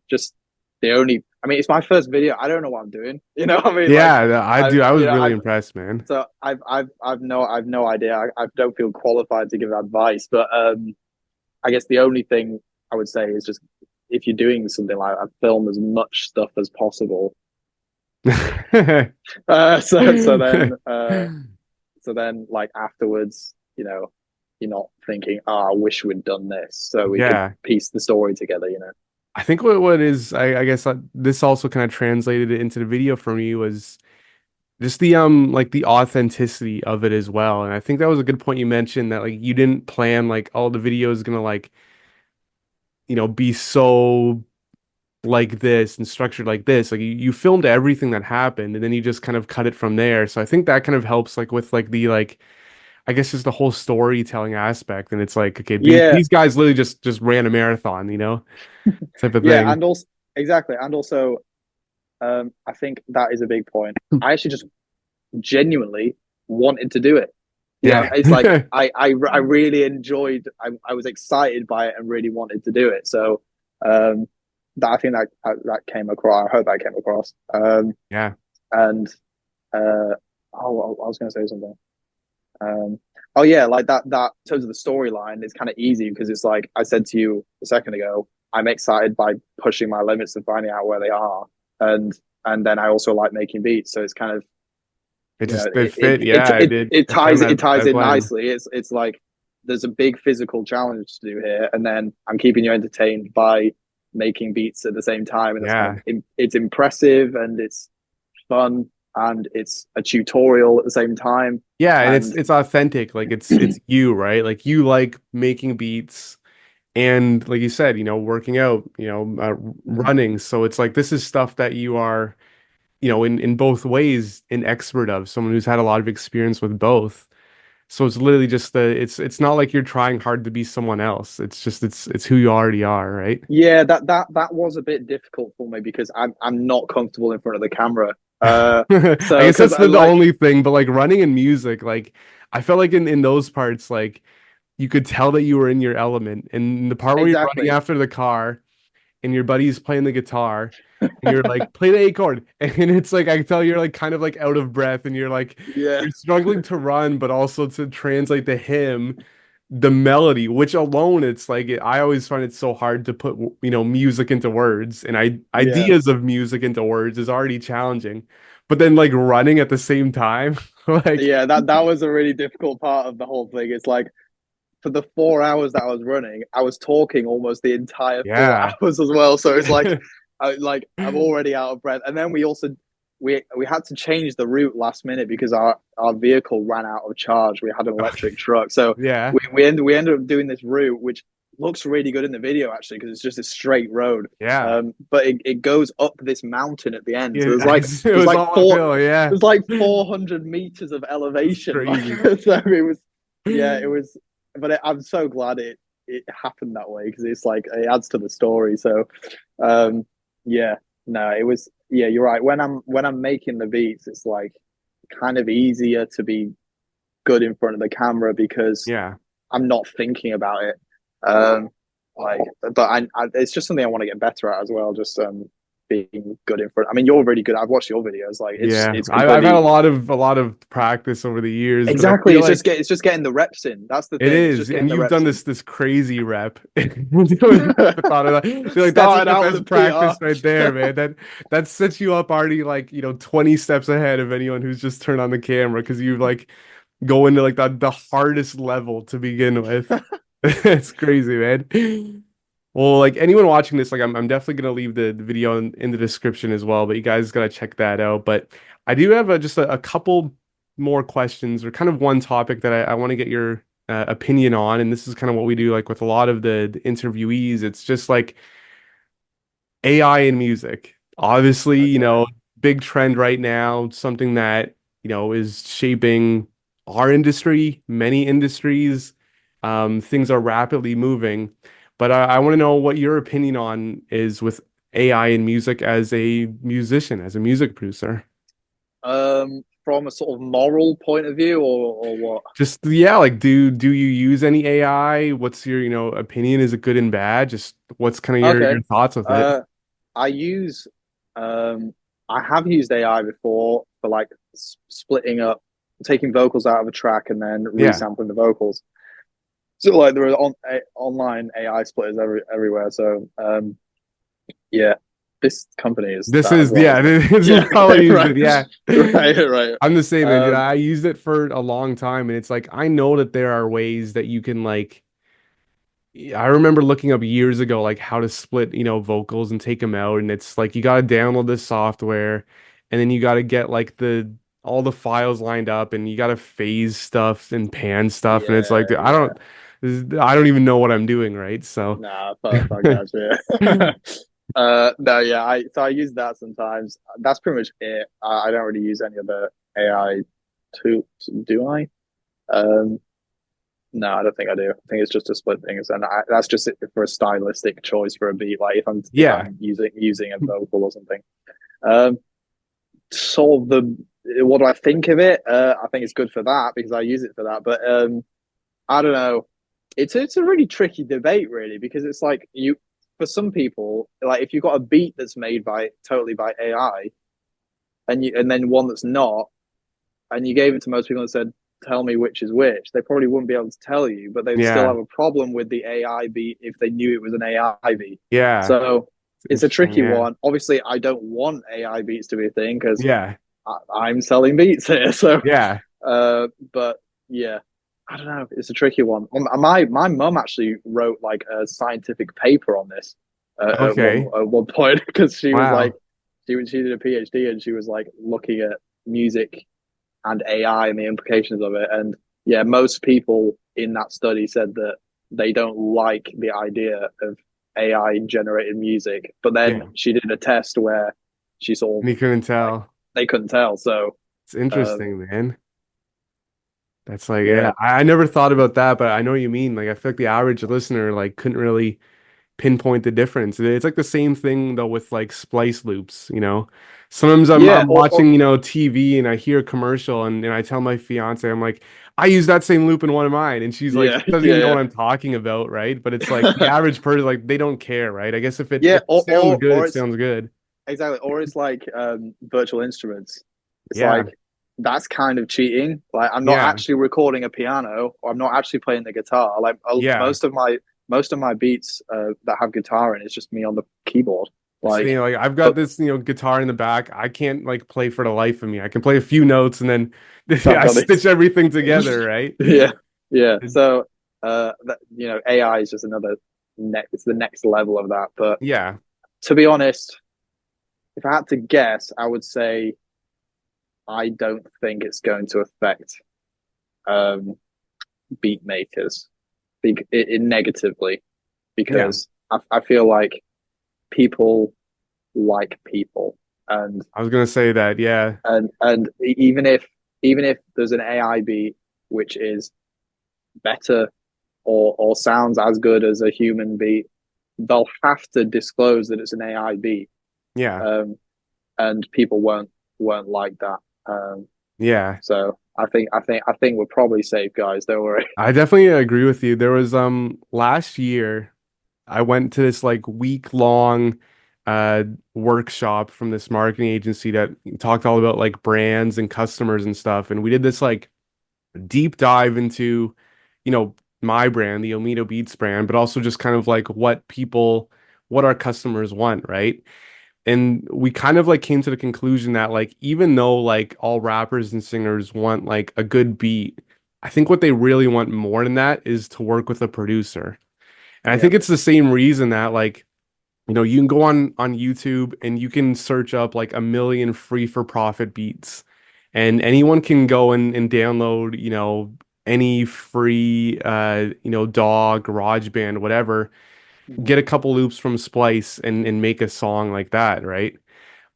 S2: just I mean, it's my first video. I don't know what I'm doing. You know, I mean, like,
S1: Yeah, I do. I was really
S2: I've
S1: impressed, man.
S2: so I've no idea. I don't feel qualified to give advice, but I guess the only thing I would say is just if you're doing something like that, film as much stuff as possible. Uh, so so then uh, so then like afterwards, you're not thinking, oh, I wish we'd done this, so we could
S1: Yeah.
S2: piece the story together.
S1: I think what is I guess this also kind of translated it into the video for me was just the like the authenticity of it as well. And I think that was a good point you mentioned that like you didn't plan like all the video is gonna like, be so like this and structured like this. Like you filmed everything that happened and then you just kind of cut it from there. So I think that kind of helps like with like the like I guess just the whole storytelling aspect. And it's like, okay, these
S2: Yeah,
S1: these guys literally just ran a marathon, type of
S2: yeah,
S1: thing.
S2: and also exactly, and also I think that is a big point. I actually just genuinely wanted to do it.
S1: Yeah.
S2: It's like I really enjoyed. I was excited by it and really wanted to do it. So um, I think that came across. I hope that came across.
S1: Yeah.
S2: And I was going to say something. Um, oh yeah, like that in terms of the storyline, it's kind of easy because it's like I said to you a second ago. I'm excited by pushing my limits and finding out where they are, and and then I also like making beats. So it's kind of
S1: It
S2: you know
S1: just it fit. Yeah, I did.
S2: it
S1: It found
S2: ties
S1: that
S2: in
S1: blend.
S2: nicely. It's like there's a big physical challenge to do here, and then I'm keeping you entertained by making beats at the same time, and it's kind of
S1: Yeah.
S2: it's impressive and it's fun and it's a tutorial at the same time.
S1: Yeah, and it's
S2: And
S1: it's authentic. Like it's you, right? Like you like making beats and like you said, working out, running. So it's like this is stuff that you are, in both ways an expert of, someone who's had a lot of experience with both. So it's literally just it's not like you're trying hard to be someone else. It's just it's who you already are, right?
S2: yeah, that was a bit difficult for me because I'm not comfortable in front of the camera.
S1: I
S2: So
S1: guess
S2: because
S1: that's
S2: I
S1: the
S2: like
S1: only thing, but like running and music, like I felt like in those parts, like you could tell that you were in your element. And the part where you're running
S2: exactly,
S1: after the car and your buddy's playing the guitar and you're like, play the A chord. And it's like I can tell you're like kind of like out of breath and you're like
S2: yeah.
S1: you're struggling to run, but also to translate the hymn. the melody, which alone, it's like I always find it so hard to put, music into words, and
S2: Yeah.
S1: ideas of music into words is already challenging. But then like running at the same time, like,
S2: Yeah, that was a really difficult part of the whole thing. It's like for the 4 hours that I was running, I was talking almost the entire four
S1: yeah.
S2: hours as well. So it's like I'm already out of breath. And then we had to change the route last minute because our vehicle ran out of charge. We had an electric truck, so
S1: Yeah.
S2: we ended up doing this route, which looks really good in the video actually because it's just a straight road.
S1: Yeah.
S2: But it goes up this mountain at the end. So
S1: Yeah, it
S2: there's
S1: was
S2: like
S1: all
S2: four
S1: uphill, yeah.
S2: there's like 400 meters of
S1: It's
S2: elevation.
S1: crazy.
S2: So it was yeah, it was but I'm so glad it happened that way because it's like it adds to the story. So, um, yeah, no, it was yeah, you're right. When I'm making the beats, it's like kind of easier to be good in front of the camera because
S1: Yeah.
S2: I'm not thinking about it. Um, like, but it's just something I want to get better at as well. Just being good in front. I mean, you're really good. I've watched your videos. Like,
S1: Yeah.
S2: it's
S1: I've had
S2: completely
S1: a lot of practice over the years, but I
S2: exactly.
S1: feel like
S2: It's just getting the reps in. That's the
S1: it
S2: thing. It's just
S1: is,
S2: getting
S1: and
S2: the
S1: you've
S2: reps
S1: done
S2: in.
S1: this crazy rep. Doing the thought of that. I feel like that's like
S2: Started
S1: the
S2: out with a
S1: best practice
S2: PR.
S1: right there, man. That sets you up already like, 20 steps ahead of anyone who's just turned on the camera because you like go into like the hardest level to begin with. It's crazy, man. Well, like anyone watching this, like I'm definitely gonna leave the video in the description as well, but you guys gotta check that out. But I do have just a couple more questions or kind of one topic that I want to get your opinion on, and this is kind of what we do like with a lot of the interviewees. It's just like AI in music. Obviously,
S2: Okay.
S1: big trend right now, something that, is shaping our industry, many industries. Things are rapidly moving. But I want to know what your opinion on is with AI in music as a musician, as a music producer.
S2: From a sort of moral point of view, or what?
S1: Just yeah, like do you use any AI? What's your, opinion? Is it good and bad? Just what's kind of
S2: Okay.
S1: your thoughts with it?
S2: Uh, I use um, I have used AI before for like splitting up, taking vocals out of a track and then
S1: Yeah.
S2: resampling the vocals. So like there are online AI splitters everywhere. So yeah, this company is
S1: This
S2: that as
S1: is
S2: well,
S1: yeah,
S2: isn't it?
S1: this is
S2: Yeah,
S1: how I use
S2: right,
S1: it. Yeah.
S2: right.
S1: I'm the same, man, dude.
S2: Um,
S1: I used it for a long time, and it's like I know that there are ways that you can like. I remember looking up years ago like how to split, vocals and take them out, and it's like you gotta download this software, and then you gotta get like the all the files lined up, and you gotta phase stuff and pan stuff, and it's like
S2: yeah,
S1: dude,
S2: yeah.
S1: I don't even know what I'm doing, right? So
S2: Nah, I got you. No, yeah, I use that sometimes. That's pretty much it. I don't really use any other AI tools, do I? Um, no, I don't think I do. I think it's just to split things, and that's just it for a stylistic choice for a beat. Like if
S1: yeah,
S2: I'm using a vocal or something. Um, sort of the what do I think of it? I think it's good for that because I use it for that. But I don't know. It's a really tricky debate, really, because it's like you for some people, like if you've got a beat that's made by totally by AI, and then one that's not, and you gave it to most people and said, "Tell me which is which," they probably wouldn't be able to tell you, but they'd still
S1: yeah,
S2: have a problem with the AI beat if they knew it was an AI beat.
S1: yeah.
S2: So
S1: It's
S2: it's a
S1: interesting.
S2: tricky
S1: Yeah,
S2: one. Obviously, I don't want AI beats to be a thing because
S1: yeah,
S2: I'm selling beats here. So,
S1: yeah.
S2: but yeah, I don't know. It's a tricky one. My mum actually wrote like a scientific paper on this
S1: Okay.
S2: at one point because she was like
S1: Wow.
S2: she did a PhD and she was like looking at music and AI and the implications of it. And yeah, most people in that study said that they don't like the idea of AI generated music. But then
S1: Yeah.
S2: she did a test where she sort
S1: And
S2: of
S1: you couldn't
S2: like
S1: tell.
S2: they couldn't tell. So
S1: It's
S2: um,
S1: interesting, man. That's like, yeah,
S2: yeah,
S1: I never thought about that, but I know what you mean. Like, I feel like the average listener like couldn't really pinpoint the difference. It's like the same thing though with like splice loops. Sometimes
S2: yeah,
S1: I'm watching, TV and I hear a commercial and I tell my fiance, I'm like, I use that same loop in one of mine. And she's like,
S2: yeah,
S1: she doesn't even know what
S2: yeah,
S1: I'm talking about, right? But it's like the
S2: yeah,
S1: average person, like, they don't care, right? I guess
S2: yeah.
S1: if it sounds good,
S2: Or
S1: it
S2: it's
S1: sounds good.
S2: exactly, or it's like virtual instruments. It's
S1: Yeah.
S2: like that's kind of cheating. Like I'm not
S1: Yeah.
S2: actually recording a piano or I'm not actually playing the guitar. Like
S1: Yeah.
S2: most of my beats that have guitar in it's just me on the keyboard.
S1: So,
S2: Like,
S1: like I've got
S2: but
S1: this, guitar in the back. I can't like play for the life of me. I can play a few notes and then
S2: I've
S1: I
S2: got this.
S1: stitch everything together, right?
S2: Yeah, yeah. So that AI is just another it's the next level of that. But
S1: Yeah.
S2: to be honest, if I had to guess, I would say I don't think it's going to affect um, beat makers negatively
S1: Yeah.
S2: because I feel like people like people, and
S1: I was gonna say that. Yeah.
S2: even if there's an AI beat which is better or sounds as good as a human beat, they'll have to disclose that it's an AI beat,
S1: Yeah.
S2: um, and people won't like that. Um,
S1: Yeah.
S2: so I think we're probably safe, guys. Don't worry.
S1: I definitely agree with you. There was last year I went to this like week long uh workshop from this marketing agency that talked all about like brands and customers and stuff. And we did this like deep dive into, you know, my brand, the Omito Beats brand, but also just kind of like what our customers want, right? And we kind of like came to the conclusion that like even though like all rappers and singers want like a good beat, I think what they really want more than that is to work with a producer. And I
S2: Yeah.
S1: think it's the same reason that like, you can go on YouTube and you can search up like a million free for profit beats. And anyone can go and download, any free DAW, GarageBand, whatever,
S2: Mhm.
S1: get a couple loops from Splice and make a song like that, right?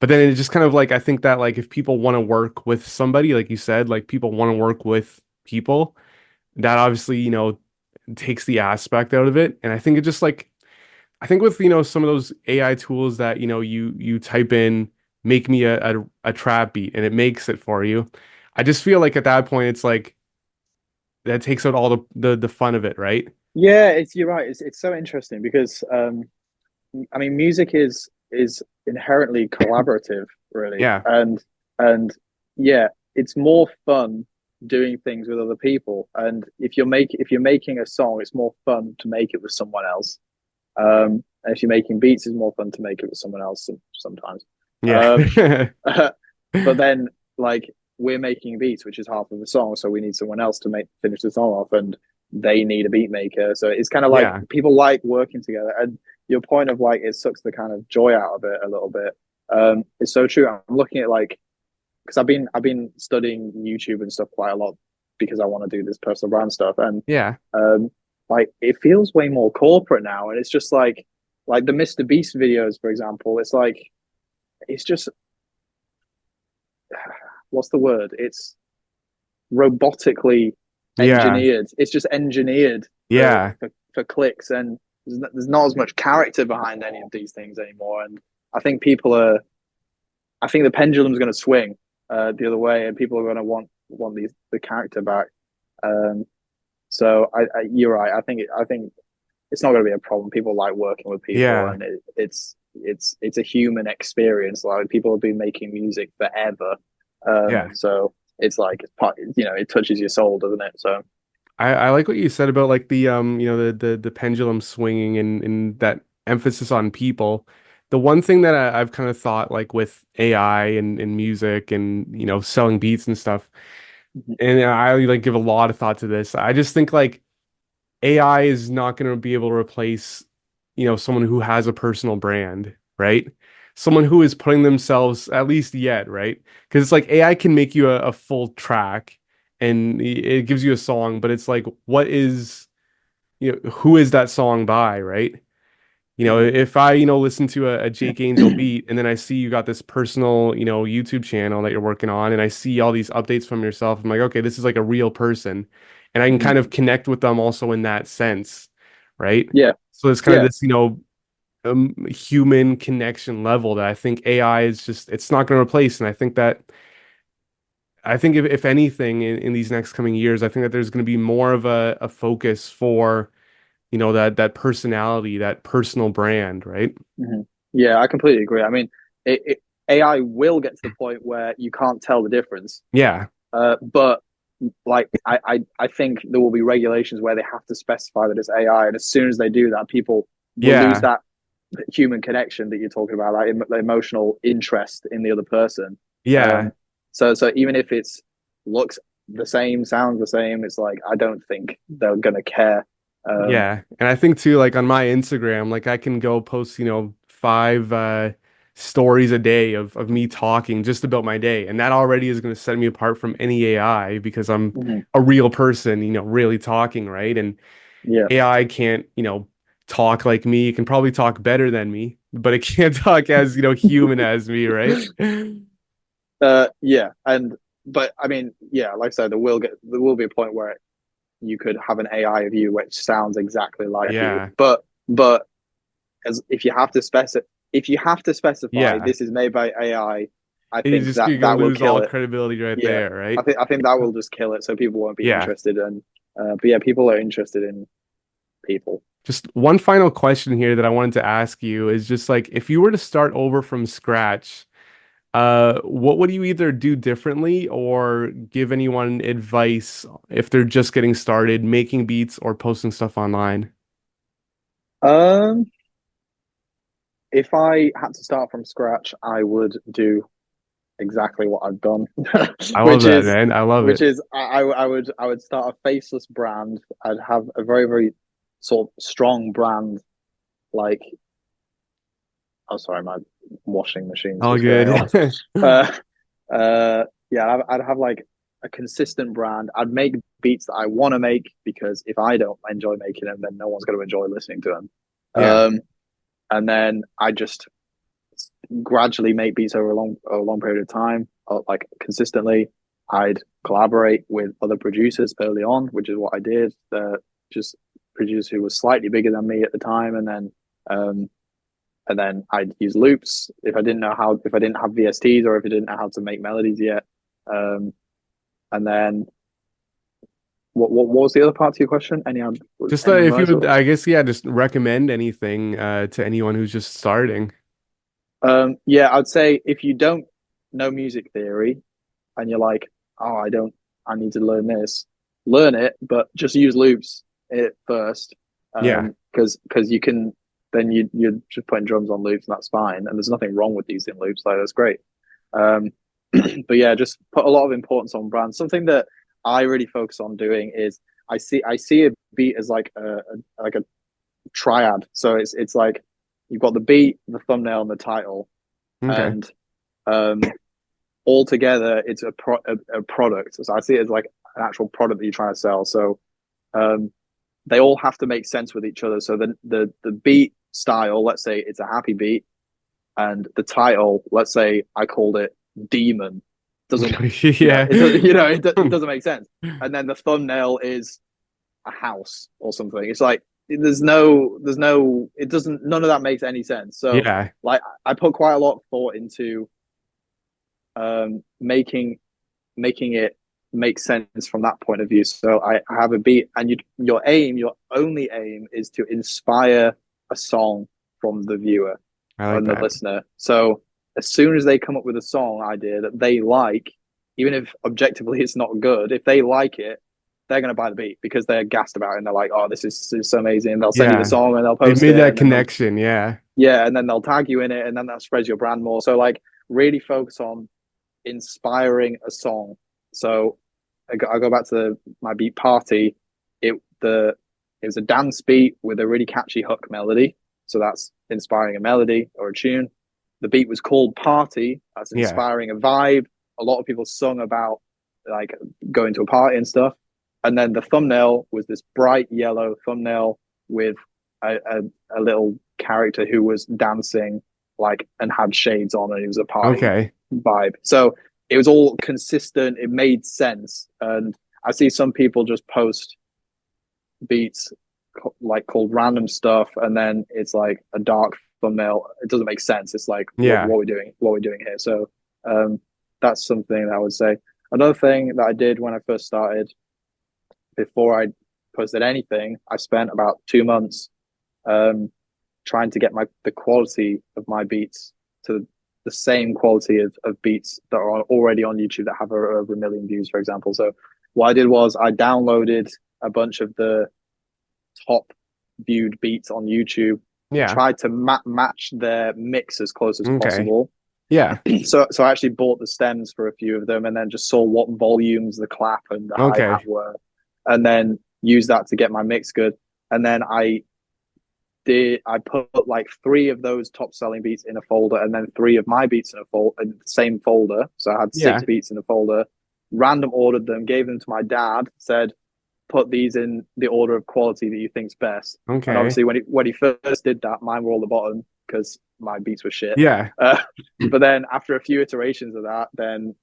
S1: But then it just kind of like I think that like if people want to work with somebody, like you said, like people want to work with people, that obviously, takes the aspect out of it. And I think it just like I think with some of those AI tools that you type in make me a trap beat and it makes it for you. I just feel like at that point it's like that takes out all the fun of it, right?
S2: Yeah, you're right. It's so interesting because I mean, music is inherently collaborative, really,
S1: Yeah.
S2: and yeah, it's more fun doing things with other people. And if you're making a song, it's more fun to make it with someone else. And if you're making beats, it's more fun to make it with someone else sometimes. Um,
S1: Yeah.
S2: but then like we're making beats, which is half of the song, so we need someone else to make finish the song off, and they need a beat maker. So it's kind of like
S1: Yeah.
S2: people like working together. And your point of like it sucks the kind of joy out of it a little bit. It's so true. I'm looking at like because I've been studying YouTube and stuff quite a lot because I want to do this personal brand stuff, and
S1: Yeah.
S2: um, like it feels way more corporate now, and it's just like the Mr. Beast videos, for example. It's just what's the word? It's robotically
S1: Yeah.
S2: engineered. It's just engineered
S1: Yeah.
S2: for clicks, and there's not as much character behind any of these things anymore. And I think people are. I think the pendulum's going to swing the other way, and people are going to want the character back. Um, so you're right. I think it's not going to be a problem. People like working with people,
S1: Yeah.
S2: and it's a human experience. Like people have been making music forever,
S1: Yeah.
S2: so it's like it's part. It touches your soul, doesn't it? So
S1: I like what you said about like the the pendulum swinging and that emphasis on people. The one thing that I've kind of thought like with AI and music and selling beats and stuff, and I like give a lot of thought to this. I just think like AI is not going to be able to replace, someone who has a personal brand, right? Someone who is putting themselves, at least yet, right? Because it's like AI can make you a full track and it gives you a song, but it's like, what is, who is that song by, right? If I, listen to a Jake Angel beat and then I see you got this personal, YouTube channel that you're working on and I see all these updates from yourself, I'm like, okay, this is like a real person. And I can kind of connect with them also in that sense, right?
S2: yeah,
S1: So it's kind of
S2: yeah.
S1: this, human connection level that I think AI is just, it's not going to replace. And I think if anything in these next coming years, I think that there's going to be more of a focus for, that personality, that personal brand, right?
S2: hmm Yeah, I completely agree. I mean, AI will get to the point where you can't tell the difference.
S1: Yeah.
S2: But like I think there will be regulations where they have to specify that it's AI, and as soon as they do that, people will lose
S1: Yeah.
S2: that human connection that you're talking about, like the emotional interest in the other person.
S1: Yeah.
S2: Um, so even if it's looks the same, sounds the same, it's like I don't think they're gonna care. Um,
S1: Yeah. And I think too, like on my Instagram, like I can go post, five stories a day of me talking just about my day. And that already is going to set me apart from any AI because I'm
S2: mhm.
S1: a real person, really talking, right? And
S2: Yeah,
S1: AI can't, talk like me. It can probably talk better than me, but it can't talk as, human as me, right?
S2: yeah, and but I mean, yeah, like I said, there will be a point where you could have an AI of you which sounds exactly like you,
S1: Yeah.
S2: but as if you have to specify
S1: Yeah.
S2: this is made by AI, I
S1: And
S2: think
S1: you're gonna
S2: that will
S1: lose
S2: kill
S1: all
S2: it.
S1: credibility right
S2: Yeah,
S1: there, right?
S2: I think that will just kill it, so people won't be
S1: Yeah.
S2: interested. And but yeah, people are interested in people.
S1: Just one final question here that I wanted to ask you is just like if you were to start over from scratch, what would you either do differently or give anyone advice if they're just getting started making beats or posting stuff online?
S2: Um, if I had to start from scratch, I would do exactly what I've done,
S1: I love
S2: which
S1: that,
S2: is
S1: man. I love it.
S2: I would start a faceless brand. I'd have a very sort of strong brand. Like, oh, sorry, my washing machine's
S1: All
S2: just going off.
S1: good.
S2: Uh, yeah, I'd have like a consistent brand. I'd make beats that I want to make because if I don't enjoy making them, then no one's going to enjoy listening to them.
S1: Yeah.
S2: And then I just gradually make beats over a long period of time, like consistently. I'd collaborate with other producers early on, which is what I did. Just producers who was slightly bigger than me at the time, um, and then I'd use loops if I didn't have VSTs or if I didn't know how to make melodies yet. Um, and then what was the other part to your question?
S1: Just
S2: Any
S1: if you
S2: advice?
S1: would, I guess, yeah, just recommend anything to anyone who's just starting.
S2: Yeah, I'd say if you don't know music theory and you're like, oh, I need to learn this, learn it, but just use loops it first,
S1: Yeah.
S2: because you can then you're just putting drums on loops and that's fine, and there's nothing wrong with using loops, like that's great. Um, but yeah, just put a lot of importance on brand. Something that I really focus on doing is I see a beat as like like a triad. So it's like you've got the beat, the thumbnail, and the title,
S1: Okay.
S2: and um, all together it's a product. So I see it as like an actual product that you're trying to sell. So um, they all have to make sense with each other. So the beat style, let's say it's a happy beat, and the title, let's say I called it Demon, doesn't
S1: Yeah.
S2: it does it doesn't make sense. And then the thumbnail is a house or something. It's like there's no it doesn't none of that makes any sense. So
S1: Yeah.
S2: like I put quite a lot of thought into making it make sense from that point of view. So I have a beat, and your only aim, is to inspire a song from the viewer
S1: I like
S2: and the
S1: that.
S2: listener. So as soon as they come up with a song idea that they like, even if objectively it's not good, if they like it, they're going to buy the beat because they're gassed about it and they're like, "Oh, this is so amazing!" And they'll send you the
S1: Yeah.
S2: song and they'll
S1: They've
S2: post
S1: made
S2: it,
S1: that
S2: and then they'll
S1: connection. Yeah.
S2: and then they'll tag you in it, and then that spreads your brand more. So like, really focus on inspiring a song. So I go back to my beat Party. It the it was a dance beat with a really catchy hook melody. So that's inspiring a melody or a tune. The beat was called Party. That's
S1: Yeah.
S2: inspiring a vibe. A lot of people sung about like going to a party and stuff. And then the thumbnail was this bright yellow thumbnail with a little character who was dancing like and had shades on, and it was a party
S1: Okay.
S2: vibe. So it was all consistent. It made sense. And I see some people just post beats like called random stuff, and then it's like a dark thumbnail. It doesn't make sense. It's like
S1: Yeah.
S2: what we're doing, here. So um, that's something that I would say. Another thing that I did when I first started, before I posted anything, I spent about 2 months um, trying to get the quality of my beats to the same quality of beats that are already on YouTube that have over a million views, for example. So what I did was I downloaded a bunch of the top viewed beats on YouTube,
S1: Yeah.
S2: tried to match their mix as close as
S1: Okay.
S2: possible.
S1: Yeah.
S2: So I actually bought the stems for a few of them, and then just saw what volumes the clap and the hi hat
S1: Okay.
S2: were, and then used that to get my mix good. And then I put like three of those top selling beats in a folder, and then three of my beats in a folder in the same folder. So I had six
S1: Yeah.
S2: beats in a folder. Random ordered them, gave them to my dad. Said, put these in the order of quality that you think's best. And
S1: Okay.
S2: obviously, when he first did that, mine were all the bottom because my beats were shit.
S1: Yeah.
S2: Uh, but then after a few iterations of that, then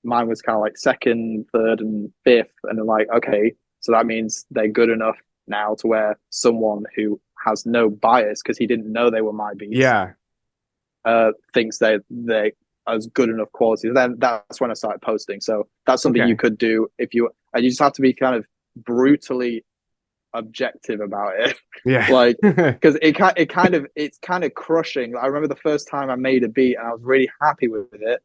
S2: mine was kind of like second, third, and fifth, and then like, okay, so that means they're good enough now to where someone who has no bias because he didn't know they were my beats
S1: Yeah.
S2: thinks they as good enough quality. Then that's when I started posting. So that's something you
S1: Okay.
S2: could do if you and you just have to be kind of brutally objective about it.
S1: Yeah.
S2: Like because it's kind of crushing. I remember the first time I made a beat and I was really happy with it,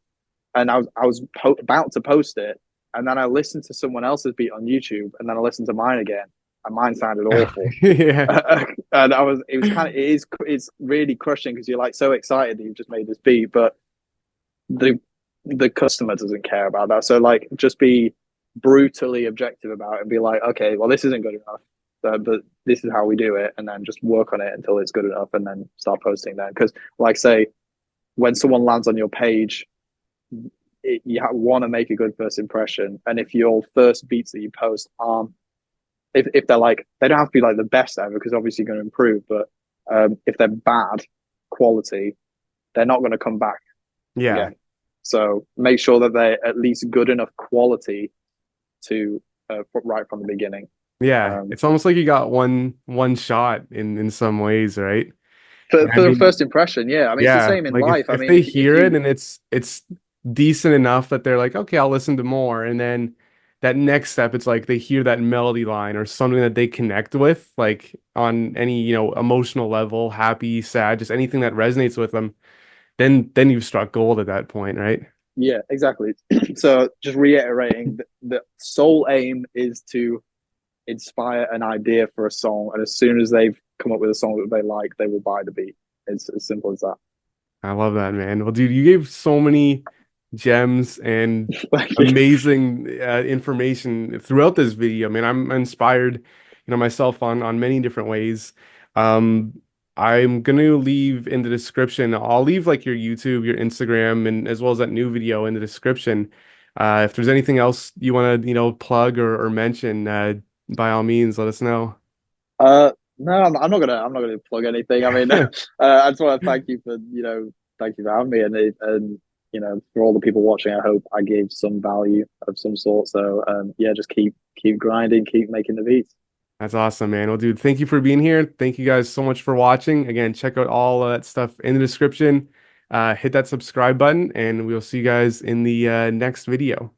S2: and I was about to post it, and then I listened to someone else's beat on YouTube, and then I listened to mine again, and mine sounded awful.
S1: Yeah.
S2: And it was kind of it's really crushing because you're like so excited that you've just made this beat, but the the customer doesn't care about that. So like, just be brutally objective about it and be like, okay, well, this isn't good enough, but this is how we do it, and then just work on it until it's good enough, and then start posting then. Because like, say, when someone lands on your page, you want to make a good first impression, and if your first beats that you post aren't, if they're like, they don't have to be like the best ever because obviously you're going to improve, but if they're bad quality, they're not going to come back
S1: Yeah.
S2: again. So make sure that they're at least good enough quality to right from the beginning.
S1: Yeah.
S2: Um,
S1: It's almost like you got one shot in some ways, right? And I
S2: for the
S1: mean,
S2: first impression, yeah. I mean, it's the
S1: yeah,
S2: same in
S1: like
S2: life. I
S1: if
S2: mean,
S1: they
S2: if
S1: hear it
S2: you
S1: and it's decent enough that they're like, okay, I'll listen to more, and then that next step, it's like they hear that melody line or something that they connect with, like on any, emotional level, happy, sad, just anything that resonates with them, then you've struck gold at that point, right?
S2: yeah, exactly. So just reiterating, the sole aim is to inspire an idea for a song, and as soon as they've come up with a song that they like, they will buy the beat. It's as simple as that.
S1: I love that, man. Well, dude, you gave so many gems and
S2: Thank you.
S1: amazing information throughout this video. I mean, I'm inspired, myself on many different ways. Um, I'm gonna leave in the description. I'll leave like your YouTube, your Instagram, and as well as that new video in the description. If there's anything else you want to, plug or mention, by all means, let us know.
S2: No, I'm not gonna plug anything. I mean, I just want to thank you for thank you for having me, and for all the people watching. I hope I gave some value of some sort. So yeah, just keep grinding, keep making the beats.
S1: That's awesome, man. Well, dude, thank you for being here. Thank you guys so much for watching. Again, check out all of that stuff in the description. Hit that subscribe button, and we'll see you guys in the next video.